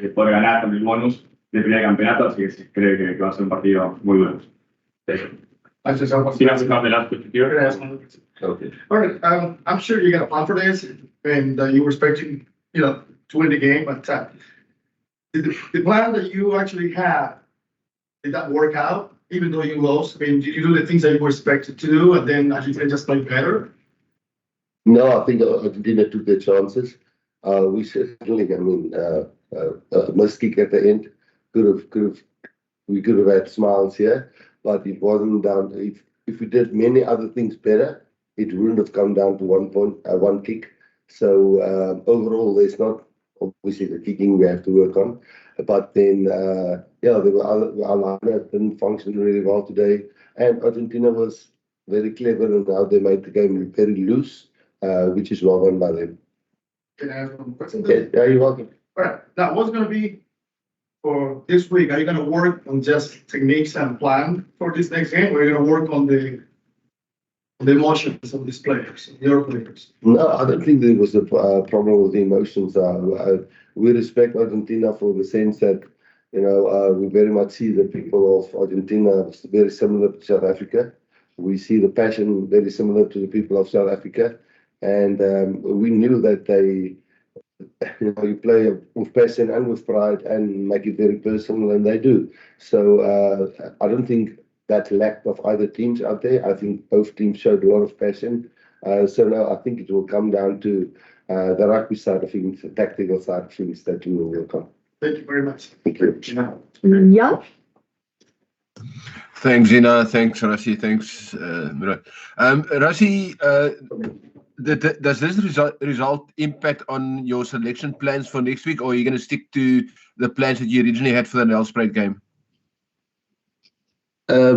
poder ganar con el bonus de primer campeonato, así que sí, creo que va a ser un partido muy bueno. I just have one. Sí, that's about the last question here. Okay. All right. I'm sure you got a plan for this, and you were expecting, to win the game. But the plan that you actually had, did that work out? Even though you lost, I mean, did you do the things that you were expected to do, and then Argentina just played better? No, I think Argentina took their chances. We certainly, missed kick at the end. We could have had smiles here, but it wasn't down. If we did many other things better, it wouldn't have come down to 1 point, one kick. So overall, there's not obviously the kicking we have to work on, but then there were our lineup didn't function really well today, and Argentina was very clever in how they made the game very loose, which is well done by them. Can I ask one question? Yeah, you're welcome. All right. Now, what's going to be for this week? Are you going to work on just techniques and plan for this next game, or are you going to work on the emotions of these players, your players? No, I don't think there was a problem with the emotions. We respect Argentina for the sense that, we very much see the people of Argentina very similar to South Africa. We see the passion very similar to the people of South Africa. And we knew that you play with passion and with pride and make it very personal, and they do. So I don't think that lacked of either teams out there. I think both teams showed a lot of passion. So now I think it will come down to the rugby side of things, the tactical side of things that we will work on. Thank you very much. Thank you. Yeah. Thanks, Zina. Thanks, Rassie. Thanks, Moerat. Rassie, does this result impact on your selection plans for next week, or are you going to stick to the plans that you originally had for the Nelspruit game? Now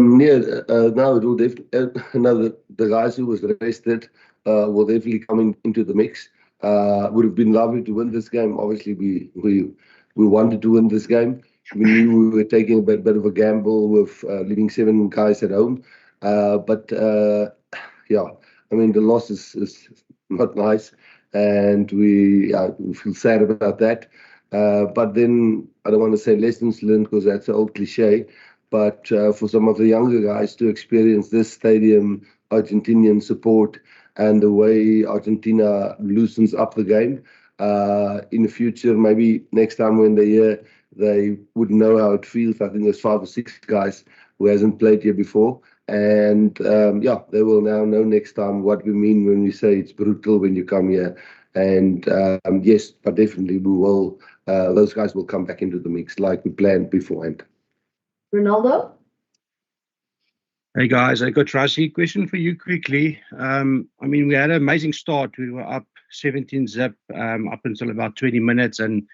it will definitely. The guys who was rested will definitely come into the mix. Would have been lovely to win this game. Obviously, we wanted to win this game. We knew we were taking a bit of a gamble with leaving 7 guys at home. But the loss is not nice, and we feel sad about that. But then I don't want to say lessons learned, because that's an old cliche. But for some of the younger guys to experience this stadium, Argentinian support, and the way Argentina loosens up the game in the future, maybe next time when they're here, they would know how it feels. I think there's 5 or 6 guys who hasn't played here before. And they will now know next time what we mean when we say it's brutal when you come here. And yes, but definitely we will. Those guys will come back into the mix like we planned beforehand. Ronaldo? Hey guys, I got Rassie. Question for you quickly. We had an amazing start. We were up 17-zip up until about 20 minutes, and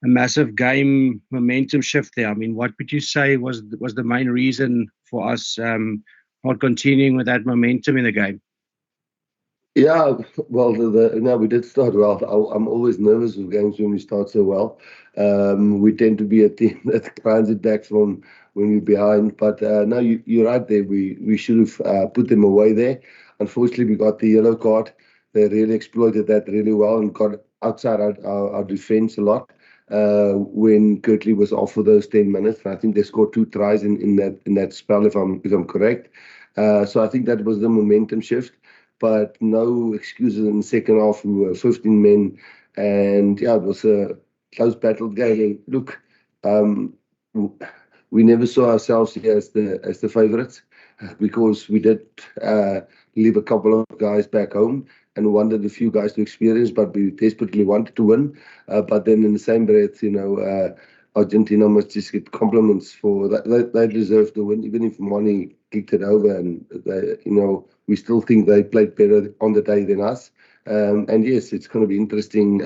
a massive game momentum shift there. What would you say was the main reason for us not continuing with that momentum in the game? Yeah, well, we did start well. I'm always nervous with games when we start so well. We tend to be a team that grinds it back from when we're behind. But no, you're right there. We should have put them away there. Unfortunately, we got the yellow card. They really exploited that really well and got outside our defense a lot when Kirtley was off for those 10 minutes. I think they scored 2 tries in that spell, if I'm correct. So I think that was the momentum shift. But no excuses in the second half. We were 15 men, and it was a close battle game. Look, we never saw ourselves here as the favourites, because we did leave a couple of guys back home and wanted a few guys to experience, but we desperately wanted to win. But then in the same breath, Argentina must just get compliments for that. They deserve to win, even if Moni kicked it over, and we still think they played better on the day than us. And yes, it's going to be interesting.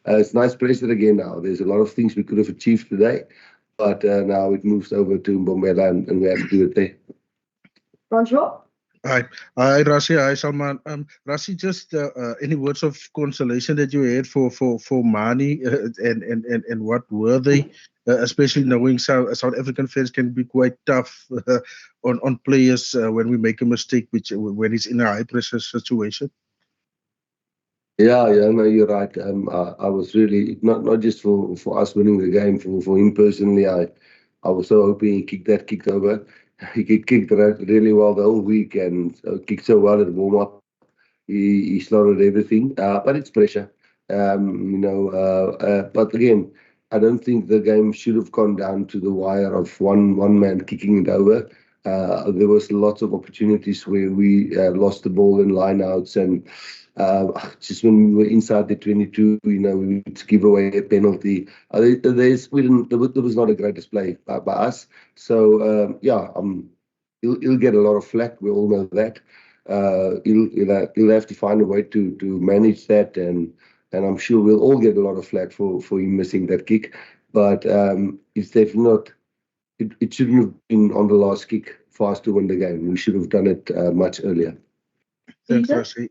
It's nice pressure again now. There's a lot of things we could have achieved today, but now it moves over to Mbombela, and we have to do it there. Francois? Hi, Rassie. Hi, Salmaan. Rassie, just any words of consolation that you had for Mani, and what were they? Especially knowing South African fans can be quite tough on players when we make a mistake, when it's in a high pressure situation. Yeah, no, you're right. I was really not just for us winning the game, for him personally. I was so hoping he kicked over. He kicked really well the whole week and kicked so well at warm up. He slaughtered everything, but it's pressure. But again, I don't think the game should have gone down to the wire of one man kicking it over. There was lots of opportunities where we lost the ball in lineouts and just when we were inside the 22, we would give away a penalty. There was not a great display by us. So he'll get a lot of flack. We all know that. He'll have to find a way to manage that, and I'm sure we'll all get a lot of flack for him missing that kick. But it's definitely not. It shouldn't have been on the last kick for us to win the game. We should have done it much earlier. Thanks, Caesar? Rassie.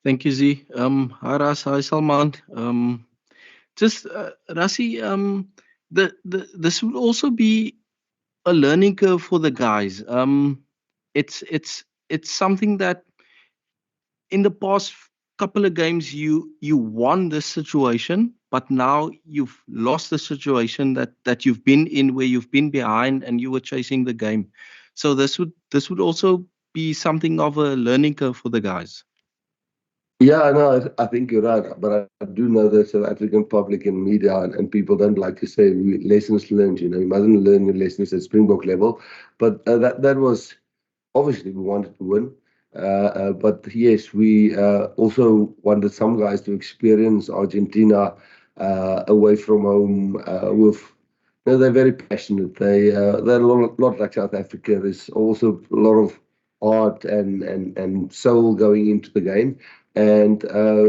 Thank you, Z. Hi, Ras. Hi, Salmaan. Rassie, this would also be a learning curve for the guys. It's something that in the past couple of games you won this situation, but now you've lost the situation that you've been in where you've been behind and you were chasing the game. So this would also be something of a learning curve for the guys. Yeah, no, I think you're right, but I do know that South African public and media and people don't like to say lessons learned. You mustn't learn your lessons at Springbok level, but that was obviously we wanted to win. But yes, we also wanted some guys to experience Argentina away from home. They're very passionate. They're a lot like South Africa. There's also a lot of heart and soul going into the game. And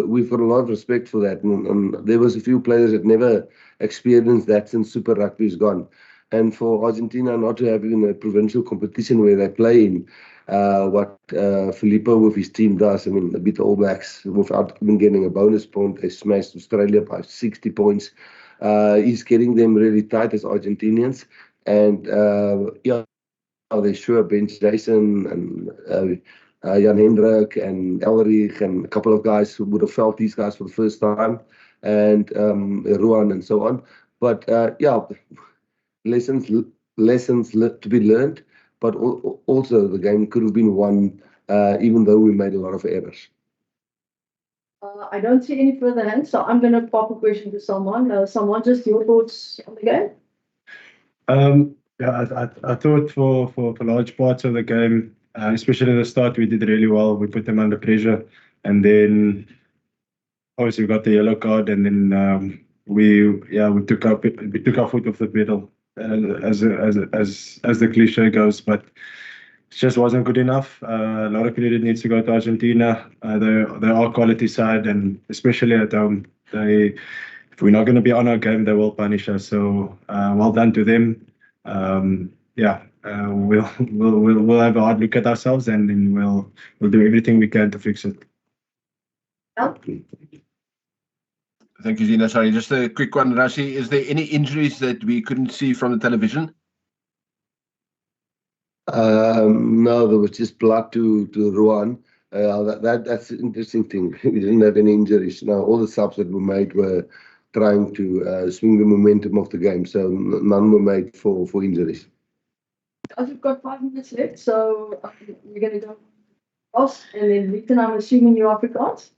we've got a lot of respect for that. And there was a few players that never experienced that since Super Rugby is gone. And for Argentina not to have even a provincial competition where they play in, what Filippo with his team does, I mean, they beat the All Blacks without even getting a bonus point. They smashed Australia by 60 points. He's getting them really tight as Argentinians. And they sure bench Jason and Jan Hendrik and Elrich and a couple of guys who would have felt these guys for the first time, and Ruan and so on. But lessons to be learned, but also the game could have been won even though we made a lot of errors. I don't see any further hands, so I'm going to pop a question to Salmaan. Salmaan, just your thoughts on the game? I thought for large parts of the game, especially at the start, we did really well. We put them under pressure, and then obviously we got the yellow card, and then we took our foot off the pedal, as the cliche goes, but it just wasn't good enough. A lot of credit needs to go to Argentina. They are quality side, and especially at home, if we're not going to be on our game, they will punish us. So well done to them. We'll have a hard look at ourselves, and then we'll do everything we can to fix it. Thank you, Zina. Sorry, just a quick one, Rassie. Is there any injuries that we couldn't see from the television? No, there was just blood to Ruan. That's the interesting thing. We didn't have any injuries. Now, all the subs that were made were trying to swing the momentum of the game, so none were made for injuries. Guys, we've got 5 minutes left, so we're going to go Ross, and then Victor, I'm assuming you're Afrikaans.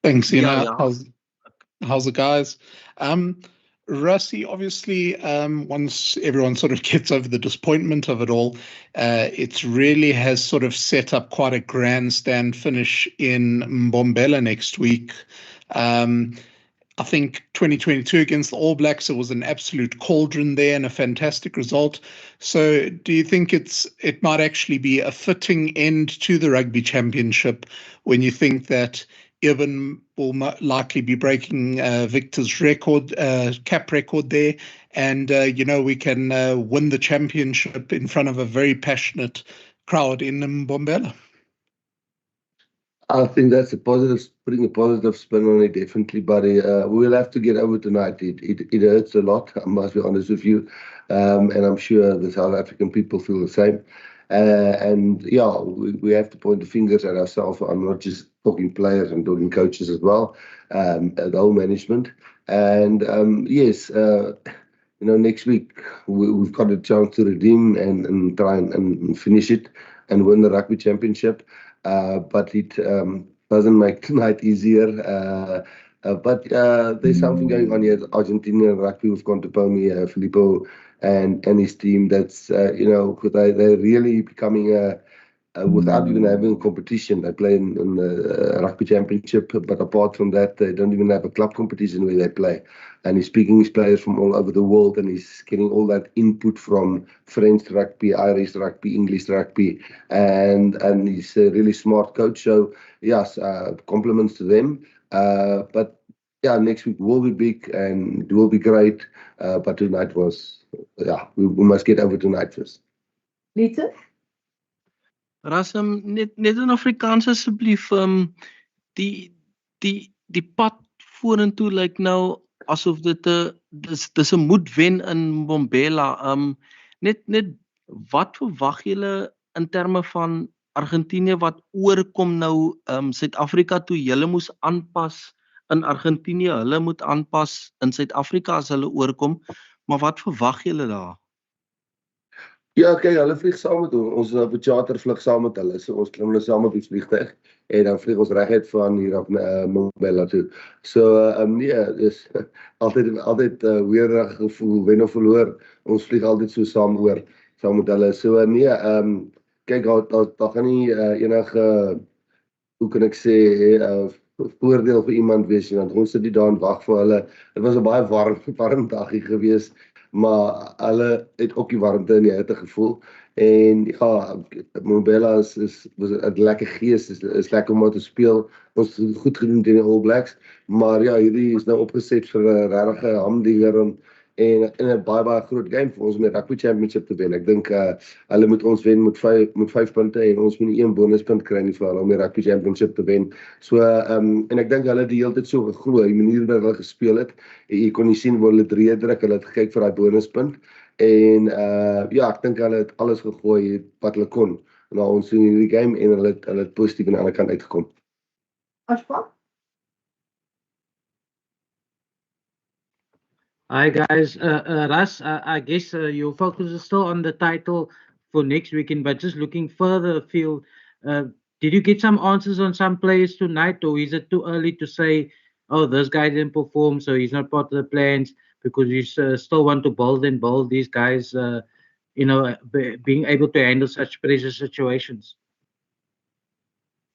Thanks, Zina. Yeah. How's it, guys? Rassie, obviously, once everyone sort of gets over the disappointment of it all, it really has sort of set up quite a grandstand finish in Mbombela next week. I think 2022 against the All Blacks, it was an absolute cauldron there and a fantastic result. So do you think it might actually be a fitting end to the Rugby Championship when you think that Irvin will likely be breaking Victor's record, cap record there, and we can win the championship in front of a very passionate crowd in Mbombela? I think that's putting a positive spin on it, definitely, buddy. We'll have to get over tonight. It hurts a lot, I must be honest with you. And I'm sure the South African people feel the same. And yeah, we have to point the fingers at ourselves. I'm not just talking players, I'm talking coaches as well, the whole management. And yes, next week we've got a chance to redeem and try and finish it and win the Rugby Championship. But it doesn't make tonight easier. But there's something going on here. Argentina rugby, we've gone to Pomi, Filippo and his team. That's, they're really becoming without even having a competition. They play in the Rugby Championship, but apart from that, they don't even have a club competition where they play. And he's speaking his players from all over the world, and he's getting all that input from French rugby, Irish rugby, English rugby, and he's a really smart coach. So yes, compliments to them. But yeah, next week will be big and it will be great. But tonight was, we must get over tonight first. Lita? Ras, net in Afrikaans asseblief, die pad vorentoe lyk nou asof dis 'n moedwen in Mbombela. Net wat verwag julle in terme van Argentinië wat oorkom nou Suid-Afrika toe julle moes aanpas in Argentinië, hulle moet aanpas in Suid-Afrika as hulle oorkom, maar wat verwag julle daar? Ja, kyk, hulle vlieg saam met ons. Ons is op 'n chartervlug saam met hulle. So ons klim hulle saam op die vliegtuig en dan vlieg ons reguit van hier af na Mbombela toe. So nee, dis altyd weerige gevoel, wen of verloor. Ons vlieg altyd so saam met hulle. So nee, kyk, daar gaan nie enige, hoe kan ek sê, voordeel vir iemand wees, want ons sit nie daar en wag vir hulle. Dit was 'n baie warm dagie gewees, maar hulle het ook die warmte in die hitte gevoel. En ja, Mbombela was 'n lekker gees, is lekker om te speel. Ons het goed gedoen teen die All Blacks, maar ja, hierdie is nou opgeset vir 'n regte hamdiewer en 'n baie groot game vir ons om die Rugby Championship te wen. Ek dink hulle moet ons wen met 5 punte en ons moet 1 bonuspunt kry nie vir hulle om die Rugby Championship te wen. So en ek dink hulle het die hele tyd so geglo, die manier waarop hulle gespeel het. Jy kon nie sien waar hulle drie druk, hulle het gekyk vir daai bonuspunt. En ja, ek dink hulle het alles gegooi wat hulle kon na ons in hierdie game en hulle het positief aan die ander kant uitgekom. Ashfaq? Hi guys, Ras, I guess your focus is still on the title for next weekend, but just looking further afield, did you get some answers on some players tonight, or is it too early to say, oh, this guy didn't perform, so he's not part of the plans, because you still want to build these guys, being able to handle such pressure situations?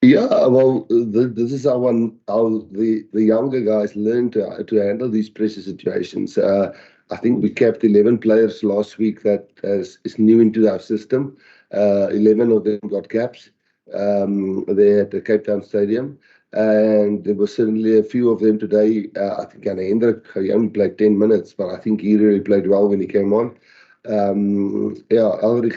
Yeah, well, this is how the younger guys learn to handle these pressure situations. I think we kept 11 players last week that is new into our system. 11 of them got caps there at the Cape Town Stadium. And there were certainly a few of them today. I think Anna Hendrik, he only played 10 minutes, but I think he really played well when he came on. Yeah, Ulrich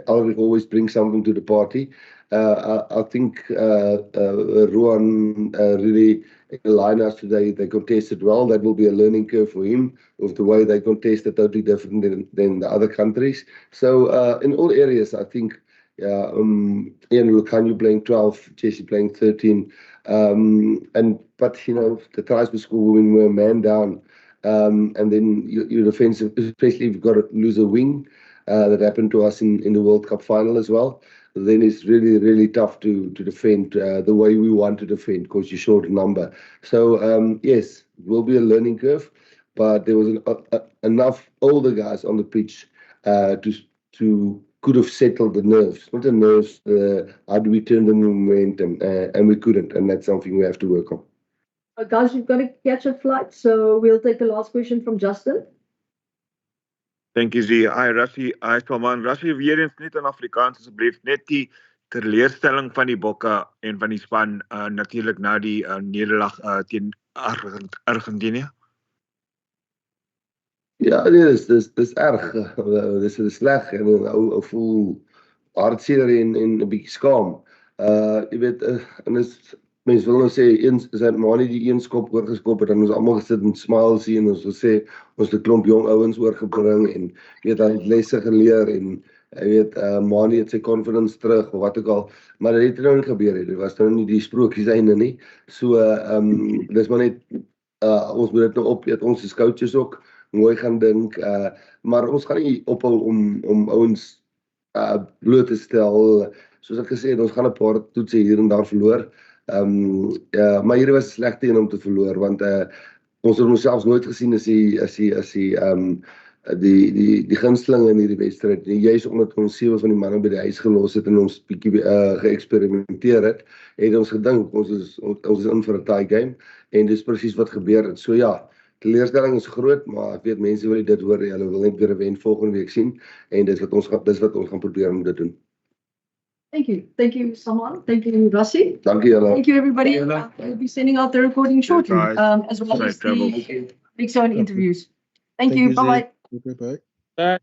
always brings something to the party. I think Ruan really aligned us today. They contested well. That will be a learning curve for him of the way they contested, totally different than the other countries. So in all areas, I think, Ian Lukanyu playing 12, Jesse playing 13. But the tries were scored when we were man down. And then your defensive, especially if you've got to lose a wing, that happened to us in the World Cup final as well. Then it's really, really tough to defend the way we want to defend because you're short a number. So, yes, it will be a learning curve, but there was enough older guys on the pitch to could have settled the nerves. Not the nerves, how do we turn the momentum? And we couldn't, and that's something we have to work on. Guys, you've got to catch a flight, so we'll take the last question from Justin. Thank you, Zee. Hi, Rassie. Hi, Salmaan. Rassie, weer eens net in Afrikaans asseblief. Net die teleurstelling van die Bokke en van die span natuurlik na die nederlaag teen Argentinië. Ja, dis erg. Dis sleg en ou voel hartseer en 'n bietjie skaam. Jy weet, en mense wil nou sê eens is dit maar nie die een skop oorgeskop het, dan ons almal gesit en smile sien en ons wil sê ons het 'n klomp jong ouens oorgebring en weet hulle het lesse geleer en Jy weet, Mani het sy confidence terug of wat ook al, maar dit het nou nie gebeur nie. Dit was nou nie die sprokies einde nie. So dis maar net ons moet dit nou opeet, ons is coaches ook mooi gaan dink, maar ons gaan nie ophou om ouens bloot te stel. Soos ek gesê het, ons gaan 'n paar toetse hier en daar verloor. Maar hierdie was 'n slegte een om te verloor, want ons het onsself nooit gesien as die gunsteling in hierdie wedstryd. Juist omdat ons 7 van die manne by die huis gelos het en ons bietjie geëksperimenteer het ons gedink ons is in vir 'n tie game en dis presies wat gebeur het. So ja, teleurstelling is groot, maar ek weet mense wil dit hoor, hulle wil net weer 'n wen volgende week sien en dis wat ons gaan probeer om dit doen. Thank you, Salmaan. Thank you, Rassie. Dankie julle. Thank you, everybody. We'll be sending out the recording shortly, guys. as well as Safe travel. the Big Zone interviews. Thank you. Zee. Bye-bye. Okay, bye. Bye.